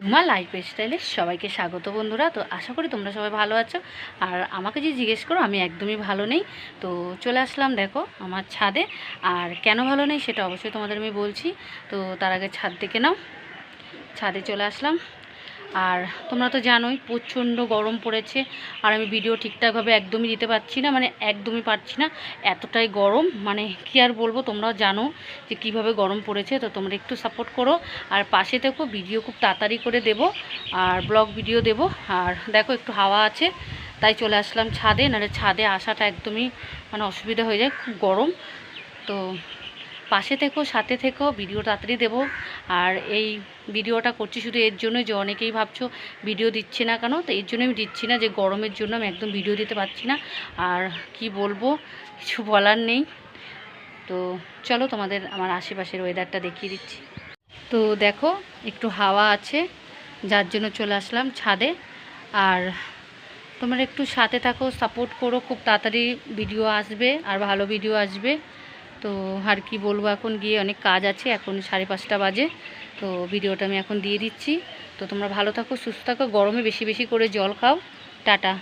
ঝুমা লাইফস্টাইলে সবাইকে স্বাগত বন্ধুরা। তো আশা করি তোমরা সবাই ভালো আছো। আর আমাকে যে জিজ্ঞেস করো, আমি একদমই ভালো নেই। তো চলে আসলাম দেখো আমার ছাদে। আর কেন ভালো নেই সেটা অবশ্যই তোমাদের আমি বলছি। তো তার আগে ছাদ দেখে নাও। ছাদে চলে আসলাম। আর তোমরা তো জানোই প্রচণ্ড গরম পড়েছে। আর আমি ভিডিও ঠিকঠাকভাবে একদমই দিতে পারছি না, মানে একদমই পারছি না, এতটাই গরম। মানে কী আর বলবো, তোমরাও জানো যে কীভাবে গরম পড়েছে। তো তোমরা একটু সাপোর্ট করো আর পাশে থেকো। ভিডিও খুব তাড়াতাড়ি করে দেবো, আর ব্লগ ভিডিও দেবো। আর দেখো একটু হাওয়া আছে তাই চলে আসলাম ছাদে, নাহলে ছাদে আসাটা একদমই মানে অসুবিধা হয়ে যায়, খুব গরম। তো পাশে থেকো, সাথে থেকো, ভিডিও তাড়াতাড়ি দেবো। আর এই ভিডিওটা করছি শুধু এর জন্য যে অনেকেই ভাবছো ভিডিও দিচ্ছি না কেন, তো এর জন্য আমি দিচ্ছি না যে গরমের জন্য আমি একদম ভিডিও দিতে পারছি না। আর কি বলবো, কিছু বলার নেই। তো চলো তোমাদের আমার আশেপাশের ওয়েদারটা দেখিয়ে দিচ্ছি। তো দেখো একটু হাওয়া আছে যার জন্য চলে আসলাম ছাদে। আর তোমরা একটু সাথে থাকো, সাপোর্ট করো, খুব তাড়াতাড়ি ভিডিও আসবে আর ভালো ভিডিও আসবে। তো আর কি বলবো, এখন গিয়ে অনেক কাজ আছে, এখন 5:30 বাজে। তো ভিডিওটা আমি এখন দিয়ে দিচ্ছি। তো তোমরা ভালো থাকো, সুস্থ থাকো, গরমে বেশি বেশি করে জল খাও। টাটা।